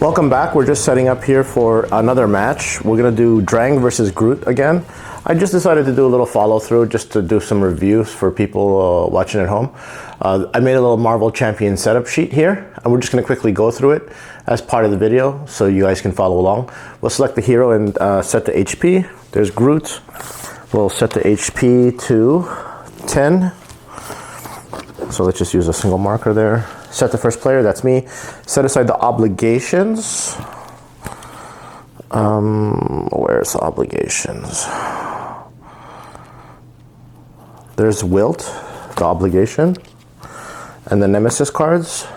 Welcome back. We're just setting up here for another match. We're going to do Drang versus Groot again. I just decided to do a little follow through just to do some reviews for people watching at home. I made a little Marvel Champion setup sheet here, and we're just going to quickly go through it as part of the video so you guys can follow along. We'll select the hero and set the HP. There's Groot. We'll set the HP to 10. So let's just use a single marker there. Set the first player, that's me. Set aside the obligations. Where's the obligations? There's Wilt, the obligation. And the Nemesis cards.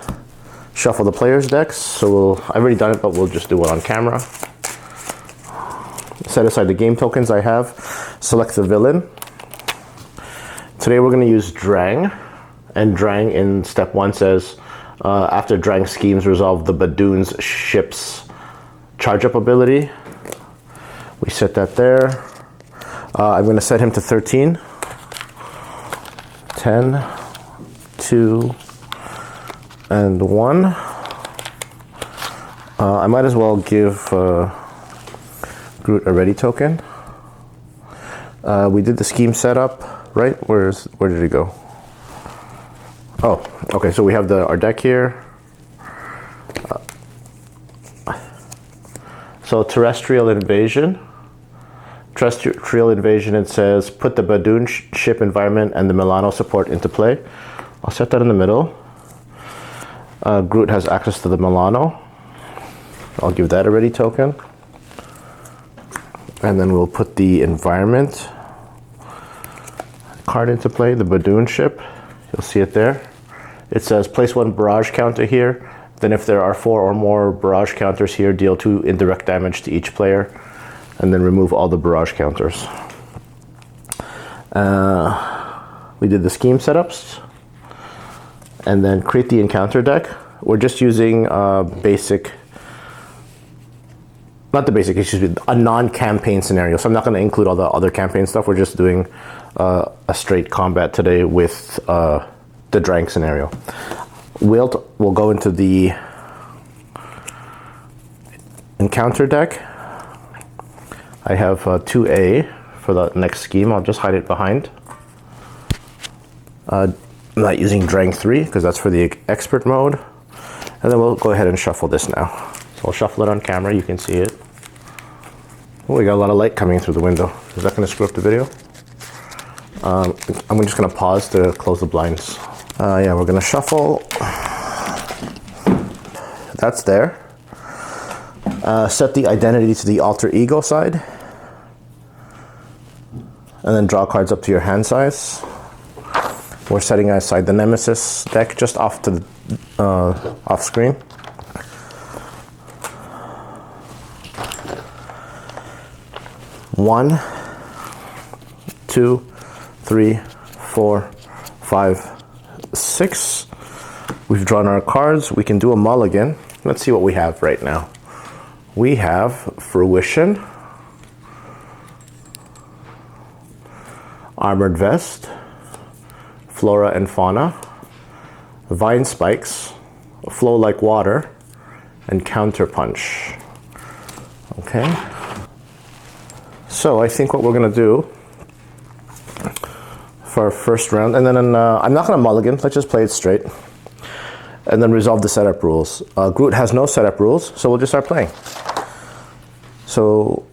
Shuffle the players' decks. So I've already done it, but we'll just do it on camera. Set aside the game tokens I have. Select the villain. Today we're going to use Drang. And Drang in step 1 says, after Drang schemes resolve the Badoon's ship's charge-up ability. We set that there. I'm going to set him to 13. 10, 2, and 1. I might as well give Groot a ready token. We did the scheme setup, right? Where did it go? Oh, okay, so we have our deck here. So Terrestrial Invasion. Terrestrial Invasion, it says, put the Badoon ship environment and the Milano support into play. I'll set that in the middle. Groot has access to the Milano. I'll give that a ready token. And then we'll put the environment card into play, the Badoon ship. You'll see it there. It says place 1 barrage counter here. Then if there are 4 or more barrage counters here, deal 2 indirect damage to each player. And then remove all the barrage counters. We did the scheme setups. And then create the encounter deck. We're just using basic, not the basic, excuse me, a non-campaign scenario. So I'm not going to include all the other campaign stuff. We're just doing a straight combat today with the Drang scenario. Wilt will go into the encounter deck. I have 2A for the next scheme. I'll just hide it behind. I'm not using Drang 3 because that's for the expert mode. And then we'll go ahead and shuffle this now. So I'll shuffle it on camera. You can see it. Oh, we got a lot of light coming through the window. Is that going to screw up the video? I'm just going to pause to close the blinds. Yeah, we're going to shuffle. That's there. Set the identity to the alter ego side. And then draw cards up to your hand size. We're setting aside the Nemesis deck just off to the off screen. One, 2, 3, 4, 5, 6. We've drawn our cards. We can do a mulligan. Let's see what we have right now. We have Fruition, Armored Vest, Flora and Fauna, Vine Spikes, Flow Like Water, and Counter Punch. Okay. So I think what we're going to do for our first round, and then I'm not going to mulligan, let's just play it straight. And then resolve the setup rules. Groot has no setup rules, so we'll just start playing. So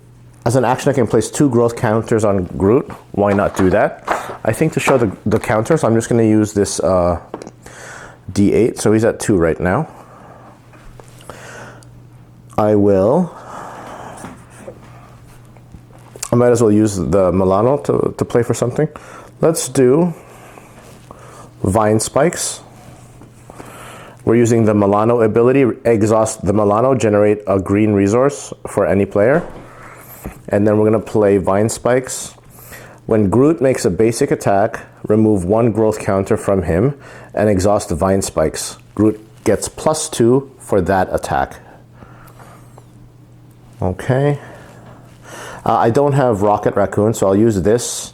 as an action, I can place 2 growth counters on Groot. Why not do that? I think to show the counters, I'm just going to use this D8. So he's at 2 right now. I might as well use the Milano to play for something. Let's do Vine Spikes. We're using the Milano ability. Exhaust the Milano, generate a green resource for any player. And then we're going to play Vine Spikes. When Groot makes a basic attack, remove 1 growth counter from him and exhaust the Vine Spikes. Groot gets +2 for that attack. Okay. I don't have Rocket Raccoon, so I'll use this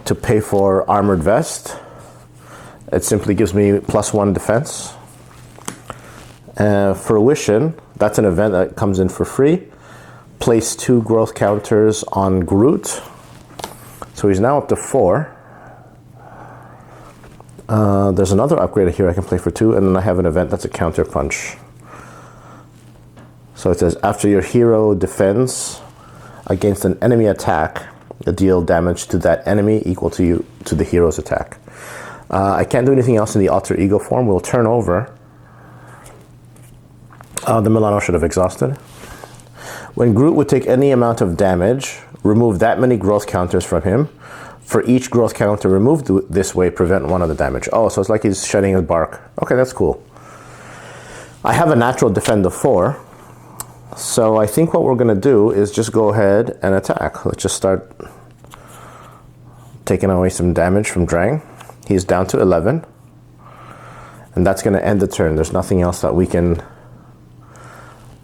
to pay for Armored Vest. It simply gives me +1 defense. Fruition, That's an event that comes in for free. Place 2 growth counters on Groot. So he's now up to 4. There's another upgrade here I can play for 2, and then I have an event that's a counter punch. So it says after your hero defends against an enemy attack, deal damage to that enemy equal to the hero's attack. I can't do anything else in the alter ego form. We'll turn over. The Milano should have exhausted. When Groot would take any amount of damage, remove that many growth counters from him. For each growth counter removed this way, prevent 1 of the damage. Oh, so it's like he's shedding his bark. Okay, that's cool. I have a natural defend of 4. So I think what we're going to do is just go ahead and attack. Let's just start taking away some damage from Drang. He's down to 11. And that's going to end the turn. There's nothing else that we can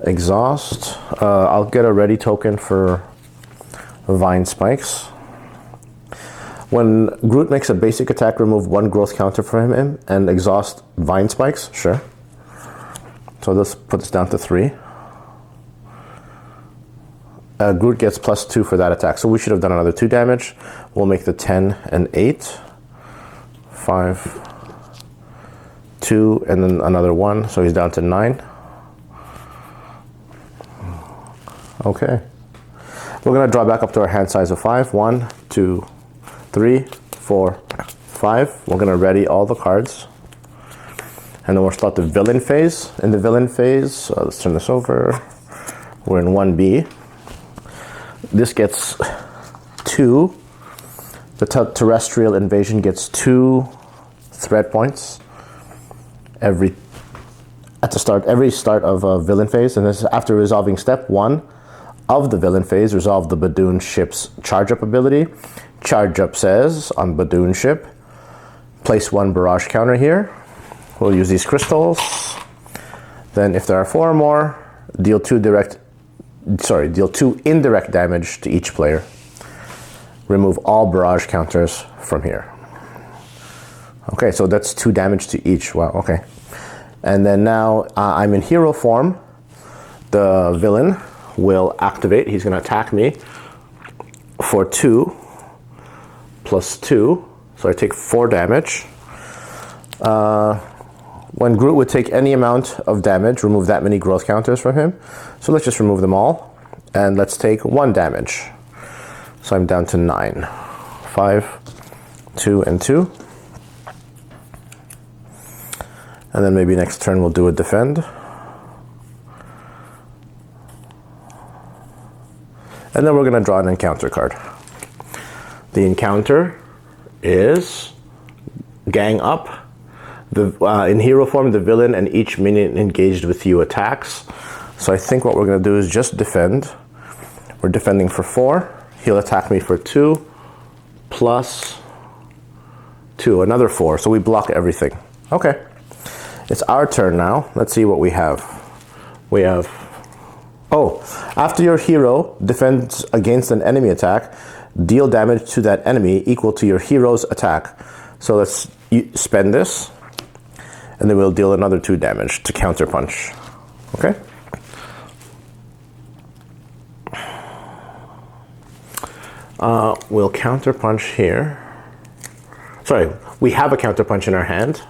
exhaust. I'll get a ready token for Vine Spikes. When Groot makes a basic attack, remove 1 growth counter from him and exhaust Vine Spikes. Sure. So let's put this down to 3. Groot gets +2 for that attack. So we should have done another 2 damage. We'll make the 10 and 8. 5, 2, and then another 1. So he's down to 9. Okay. We're going to draw back up to our hand size of 5. 1, 2, 3, 4, 5. We're going to ready all the cards. And then we'll start the villain phase. In the villain phase, let's turn this over. We're in 1B. This gets 2. The terrestrial invasion gets 2 threat points every start of a villain phase. And this is after resolving step 1 of the villain phase. Resolve the Badoon ship's charge up ability. Charge up says on Badoon ship, place 1 barrage counter here. We'll use these crystals. Then if there are 4 or more, deal 2 indirect damage to each player. Remove all barrage counters from here. Okay, so that's 2 damage to each. Wow, okay. And then now I'm in hero form. The villain will activate. He's going to attack me for 2 plus 2. So I take 4 damage. When Groot would take any amount of damage, remove that many growth counters from him. So let's just remove them all. And let's take 1 damage. So I'm down to 9. 5, 2, and 2. And then maybe next turn we'll do a defend. And then we're going to draw an encounter card. The encounter is Gang Up. In hero form, the villain and each minion engaged with you attacks. So I think what we're going to do is just defend. We're defending for 4. He'll attack me for 2 plus 2, another 4. So we block everything. Okay. It's our turn now. Let's see what we have. We have... Oh, after your hero defends against an enemy attack, deal damage to that enemy equal to your hero's attack. So let's spend this. And then we'll deal another 2 damage to counter punch. Okay? We'll counter punch here. Sorry, we have a counter punch in our hand.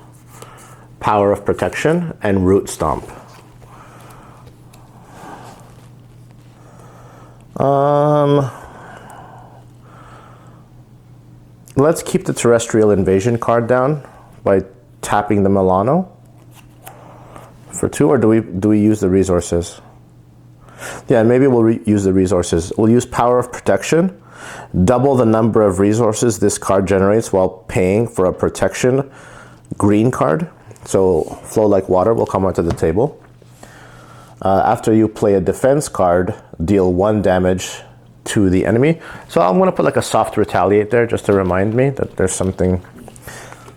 Power of Protection and Root Stomp. Let's keep the Terrestrial Invasion card down by tapping the Milano for 2, or do we use the resources? Yeah, maybe we'll use the resources. We'll use Power of Protection. Double the number of resources this card generates while paying for a protection green card. So Flow Like Water will come onto the table. After you play a defense card, deal 1 damage to the enemy. So I'm going to put like a soft retaliate there just to remind me that there's something.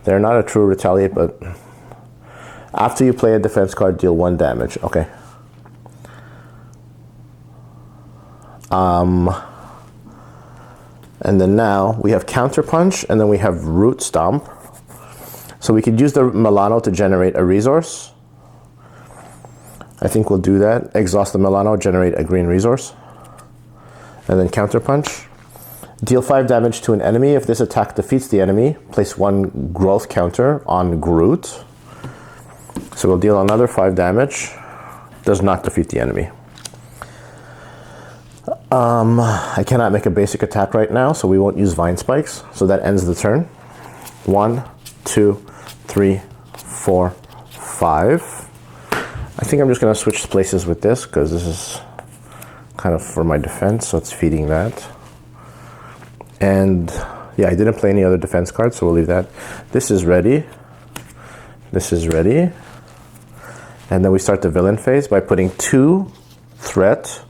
They're not a true retaliate, but after you play a defense card, deal 1 damage. Okay. And then now we have Counter Punch, and then we have Root Stomp. So we could use the Milano to generate a resource. I think we'll do that. Exhaust the Milano, generate a green resource. And then counterpunch. Deal 5 damage to an enemy. If this attack defeats the enemy, place 1 growth counter on Groot. So we'll deal another 5 damage. Does not defeat the enemy. I cannot make a basic attack right now, so we won't use Vine Spikes. So that ends the turn. 1, 2, 3, 4, 5. I think I'm just going to switch places with this because this is kind of for my defense, so it's feeding that. And yeah, I didn't play any other defense cards, so we'll leave that. This is ready. This is ready. And then we start the villain phase by putting 2 threat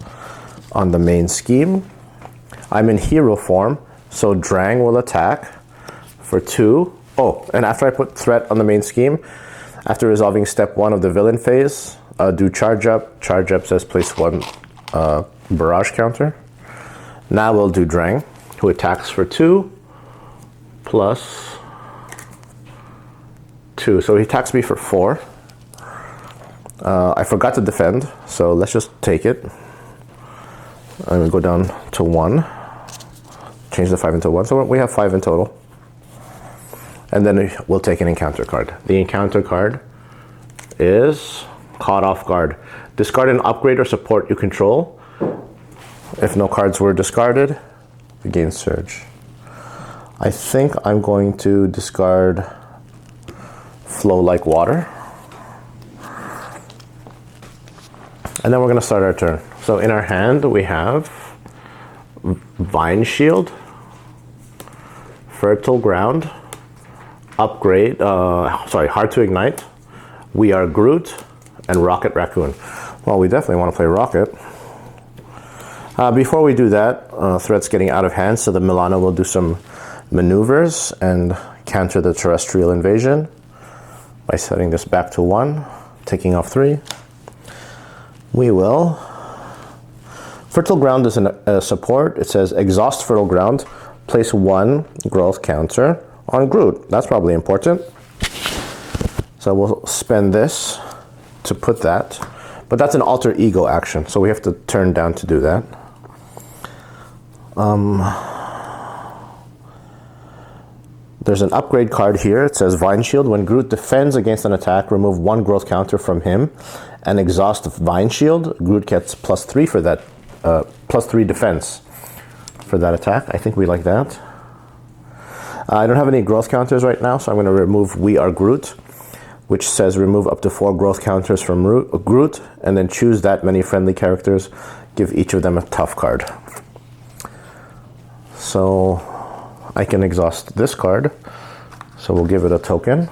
on the main scheme. I'm in hero form, so Drang will attack for 2. Oh, and after I put threat on the main scheme, after resolving step 1 of the villain phase, do charge up. Charge up says place 1 barrage counter. Now we'll do Drang, who attacks for 2 plus 2. So he attacks me for 4. I forgot to defend, so let's just take it. I'm gonna go down to 1. Change the 5 into 1, so we have 5 in total. And then we'll take an encounter card. The encounter card is Caught Off Guard. Discard an upgrade or support you control. If no cards were discarded, you gain Surge. I think I'm going to discard Flow Like Water. And then we're going to start our turn. So in our hand, we have Vine Shield, Fertile Ground, Upgrade, Hard to Ignite, We Are Groot, and Rocket Raccoon. Well, we definitely want to play Rocket. Before we do that, threat's getting out of hand, so the Milano will do some maneuvers and counter the terrestrial invasion by setting this back to 1, taking off 3. We will. Fertile Ground is a support. It says exhaust Fertile Ground, place 1 growth counter on Groot. That's probably important. So we'll spend this to put that. But that's an alter ego action, so we have to turn down to do that. There's an upgrade card here. It says Vine Shield. When Groot defends against an attack, remove 1 growth counter from him and exhaust Vine Shield. Groot gets +3 for that, +3 defense for that attack. I think we like that. I don't have any growth counters right now, so I'm going to remove We Are Groot, which says remove up to 4 growth counters from Groot, and then choose that many friendly characters. Give each of them a tough card. So I can exhaust this card, so we'll give it a token.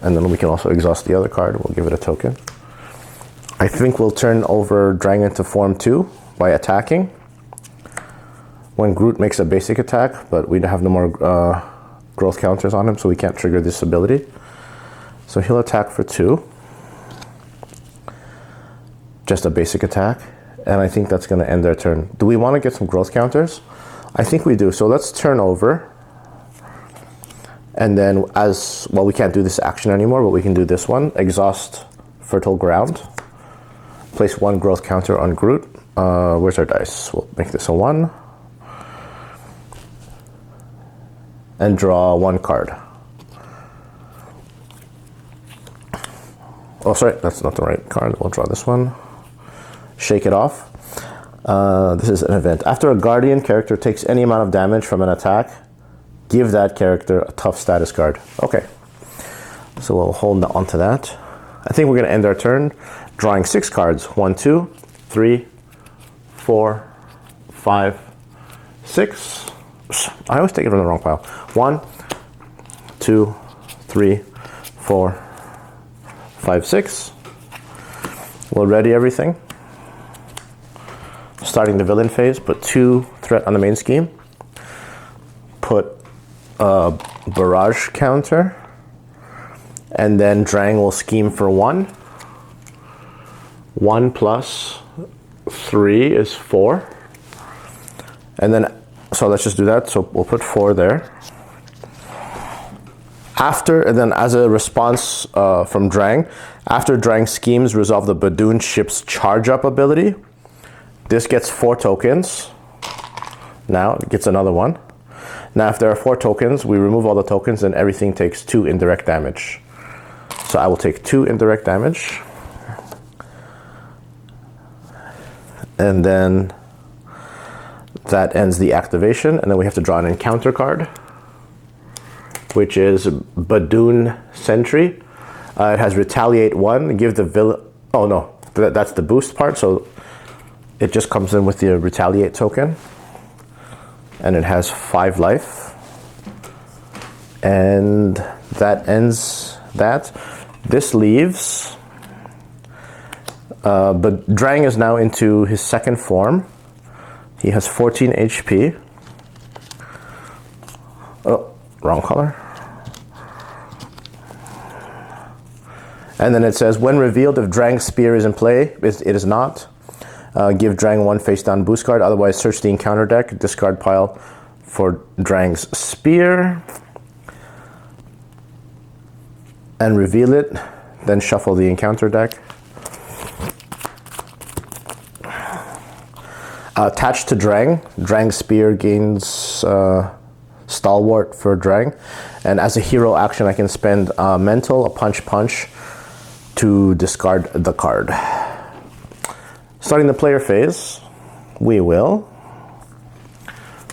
And then we can also exhaust the other card, we'll give it a token. I think we'll turn over Drang into form 2 by attacking. When Groot makes a basic attack, but we have no more growth counters on him, so we can't trigger this ability. So he'll attack for 2. Just a basic attack. And I think that's going to end their turn. Do we want to get some growth counters? I think we do. So let's turn over. And then we can't do this action anymore, but we can do this one. Exhaust Fertile Ground. Place 1 growth counter on Groot. Where's our dice? We'll make this a 1. And draw 1 card. Oh, sorry, that's not the right card. We'll draw this one. Shake it off. This is an event. After a Guardian character takes any amount of damage from an attack, give that character a tough status card. Okay, so we'll hold on to that. I think we're going to end our turn drawing 6 cards. 1, 2, 3, 4, 5, 6. I always take it from the wrong pile. 1, 2, 3, 4, 5, 6. We'll ready everything. Starting the villain phase, put 2 threat on the main scheme. Put a barrage counter. And then Drang will scheme for 1. 1 plus 3 is 4. And then, so let's just do that. So we'll put 4 there. And then as a response from Drang, After Drang schemes resolve the Badoon ship's charge up ability, this gets 4 tokens. Now it gets another one. Now if there are 4 tokens, we remove all the tokens and everything takes 2 indirect damage. So I will take 2 indirect damage. And then that ends the activation, and then we have to draw an encounter card, which is Badoon Sentry. It has Retaliate 1, give the villain... Oh no, that's the boost part, so it just comes in with the Retaliate token. And it has 5 life. And that ends that. This leaves... but Drang is now into his second form. He has 14 HP. Oh, wrong color. And then it says, when revealed, if Drang's spear is in play, it is not. Give Drang 1 face down boost card. Otherwise, search the encounter deck, discard pile for Drang's spear. And reveal it. Then shuffle the encounter deck. Attached to Drang, Drang's spear gains Stalwart for Drang. And as a hero action, I can spend Mental, a punch, to discard the card. Starting the player phase, we will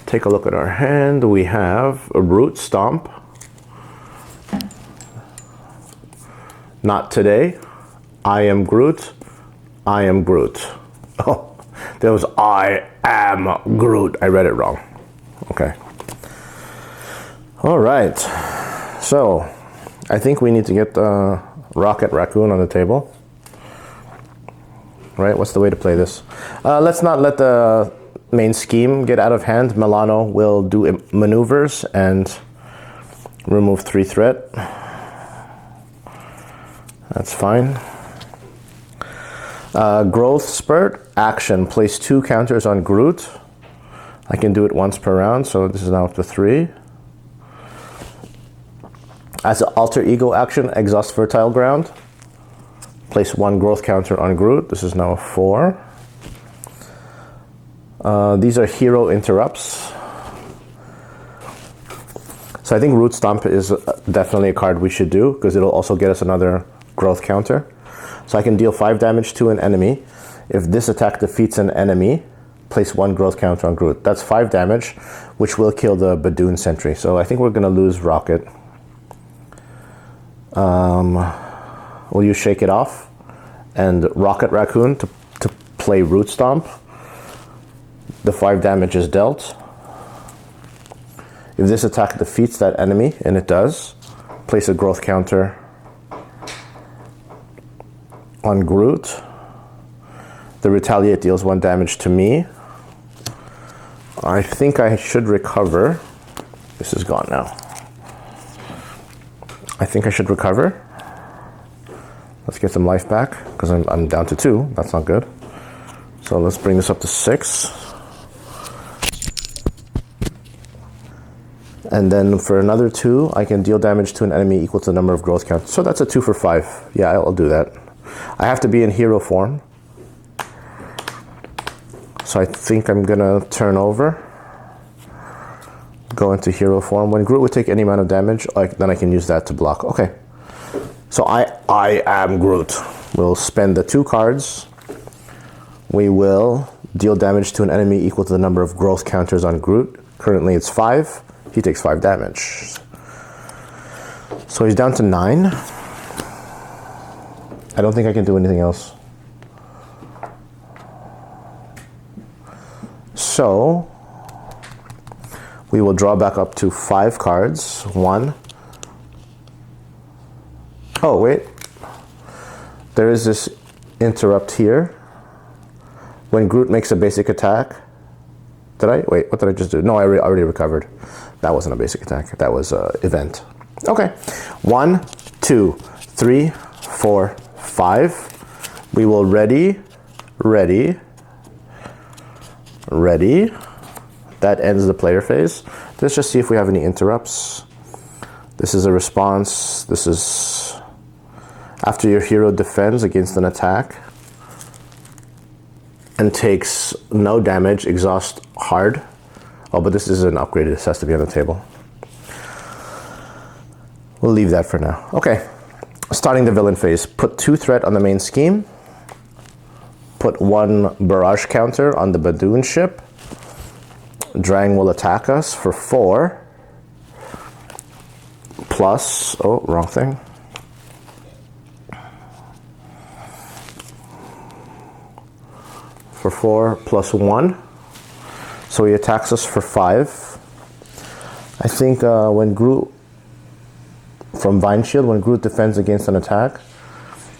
take a look at our hand. We have a Root Stomp. Not today. I am Groot. I am Groot. Oh. There was I am Groot. I read it wrong. Okay. All right. So, I think we need to get the Rocket Raccoon on the table. Right? What's the way to play this? Let's not let the main scheme get out of hand. Milano will do maneuvers and remove 3 threat. That's fine. Growth Spurt. Action, place 2 counters on Groot. I can do it once per round, so this is now up to 3. As an alter ego action, exhaust fertile ground. Place 1 growth counter on Groot. This is now a 4. These are hero interrupts. So I think Root Stomp is definitely a card we should do, because it'll also get us another growth counter. So I can deal 5 damage to an enemy. If this attack defeats an enemy, place 1 growth counter on Groot. That's 5 damage, which will kill the Badoon Sentry. So I think we're going to lose Rocket. Will you Shake It Off? And Rocket Raccoon to play Root Stomp. The 5 damage is dealt. If this attack defeats that enemy, and it does, place a growth counter on Groot. The Retaliate deals 1 damage to me. I think I should recover. This is gone now. I think I should recover. Let's get some life back, because I'm down to 2. That's not good. So let's bring this up to 6. And then for another 2, I can deal damage to an enemy equal to the number of growth counts. So that's a 2 for 5. Yeah, I'll do that. I have to be in hero form. So I think I'm gonna turn over. Go into hero form. When Groot would take any amount of damage, then I can use that to block. Okay. So I am Groot. We'll spend the 2 cards. We will deal damage to an enemy equal to the number of growth counters on Groot. Currently it's 5. He takes 5 damage. So he's down to 9. I don't think I can do anything else. So we will draw back up to 5 cards. 1. Oh, wait. There is this interrupt here. When Groot makes a basic attack. Did I? Wait, what did I just do? No, I already recovered. That wasn't a basic attack. That was an event. Okay. 1, 2, 3, 4, 5. We will ready. That ends the player phase. Let's just see if we have any interrupts. This is a response. This is... After your hero defends against an attack and takes no damage, exhaust hard. Oh, but this isn't upgraded. This has to be on the table. We'll leave that for now. Okay, starting the villain phase. Put 2 threat on the main scheme. Put 1 barrage counter on the Badoon ship. Drang will attack us for 4. Plus, oh, wrong thing. For 4 plus 1. So he attacks us for 5. I think when Groot, from Vine Shield, when Groot defends against an attack,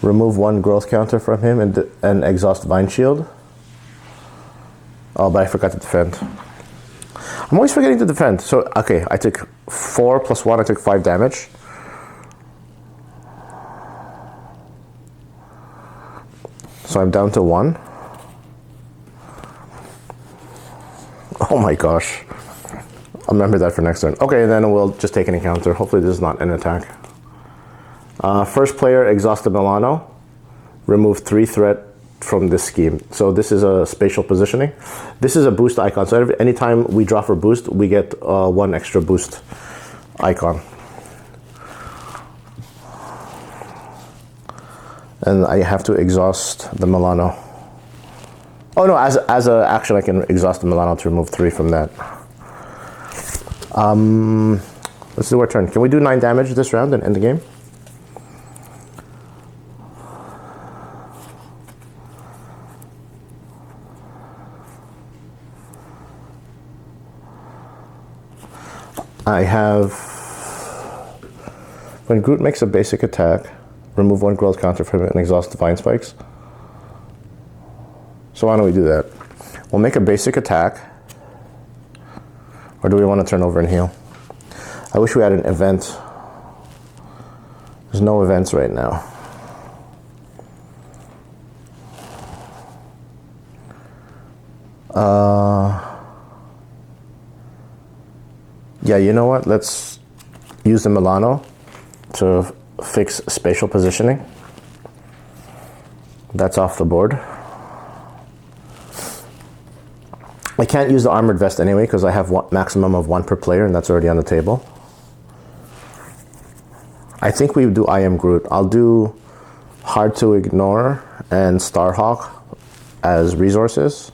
remove 1 growth counter from him and exhaust Vine Shield. Oh, but I forgot to defend. I'm always forgetting to defend. So, okay, I took 4 plus 1, I took 5 damage. So I'm down to 1. Oh my gosh. I'll remember that for next turn. Okay, then we'll just take an encounter. Hopefully this is not an attack. First player, exhaust the Milano. Remove 3 threat from this scheme. So this is a spatial positioning. This is a boost icon. So anytime we draw for boost, we get 1 extra boost icon. And I have to exhaust the Milano. Oh no, as an action I can exhaust the Milano to remove 3 from that. Let's do our turn. Can we do 9 damage this round and end the game? I have, when Groot makes a basic attack, remove 1 growth counter from it and exhaust Divine Spikes. So why don't we do that? We'll make a basic attack. Or do we want to turn over and heal? I wish we had an event. There's no events right now. Yeah, you know what? Let's use the Milano to fix spatial positioning. That's off the board. I can't use the armored vest anyway because I have maximum of 1 per player and that's already on the table. I think we do I Am Groot. I'll do Hard to Ignore and Starhawk as resources.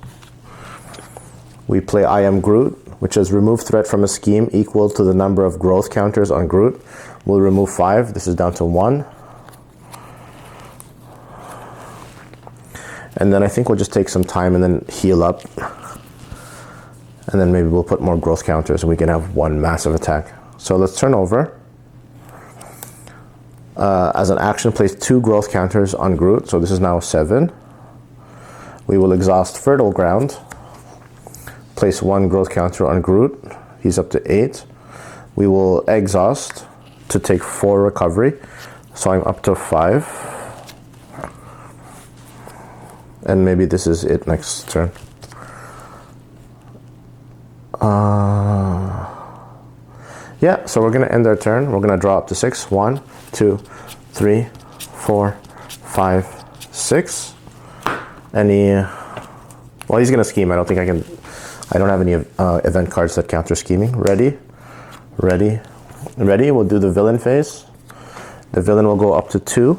We play I Am Groot, which is remove threat from a scheme equal to the number of growth counters on Groot. We'll remove 5. This is down to 1. And then I think we'll just take some time and then heal up. And then maybe we'll put more growth counters and we can have 1 massive attack. So let's turn over. As an action, place 2 growth counters on Groot. So this is now 7. We will exhaust Fertile Ground. Place 1 growth counter on Groot. He's up to 8. We will exhaust to take 4 recovery. So I'm up to 5. And maybe this is it next turn. Yeah, so we're going to end our turn. We're going to draw up to 6. 1, 2, 3, 4, 5, 6. Any... Well, he's going to scheme. I don't think I can... I don't have any event cards that counter scheming. Ready? Ready? Ready? We'll do the villain phase. The villain will go up to 2.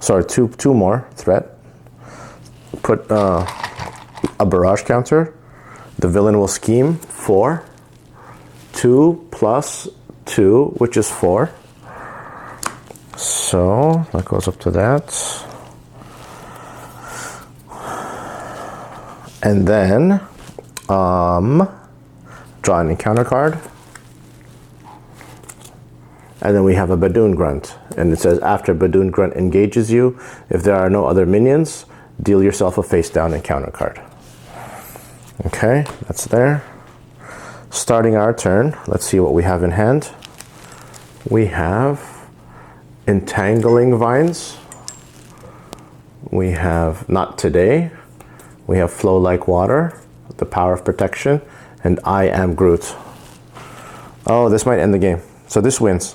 Sorry, two more threat. Put a barrage counter. The villain will scheme 4. 2 plus 2, which is 4. So that goes up to that. And then draw an encounter card. And then we have a Badoon Grunt. And it says, after Badoon Grunt engages you, if there are no other minions, deal yourself a face down encounter card. Okay, that's there. Starting our turn, let's see what we have in hand. We have Entangling Vines. We have Not Today. We have Flow Like Water, The Power of Protection, and I Am Groot. Oh, this might end the game. So this wins.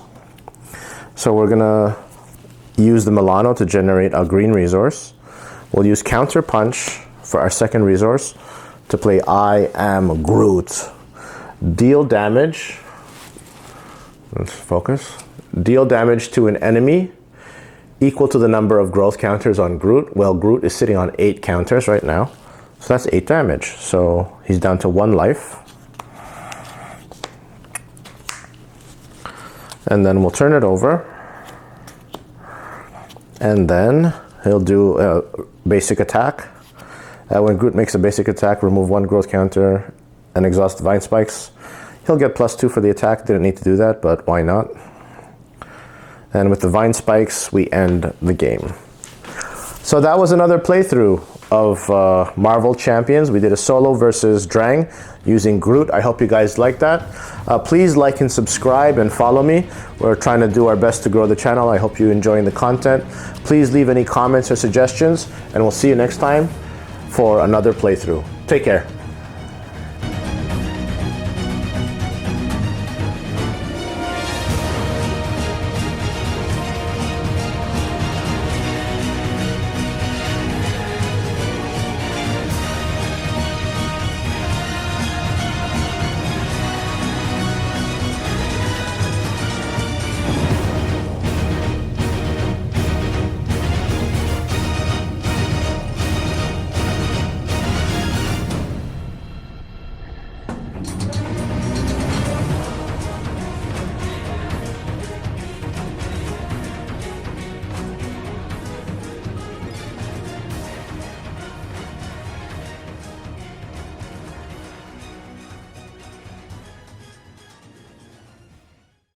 So we're gonna use the Milano to generate a green resource. We'll use Counter Punch for our second resource to play I Am Groot. Deal damage. Let's focus. Deal damage to an enemy equal to the number of growth counters on Groot. Well, Groot is sitting on 8 counters right now. So that's 8 damage. So he's down to 1 life. And then we'll turn it over. And then he'll do a basic attack. When Groot makes a basic attack, remove 1 growth counter and exhaust Vine Spikes. He'll get +2 for the attack. Didn't need to do that, but why not? And with the Vine Spikes, we end the game. So that was another playthrough of Marvel Champions. We did a solo versus Drang using Groot. I hope you guys like that. Please like and subscribe and follow me. We're trying to do our best to grow the channel. I hope you're enjoying the content. Please leave any comments or suggestions, and we'll see you next time for another playthrough. Take care.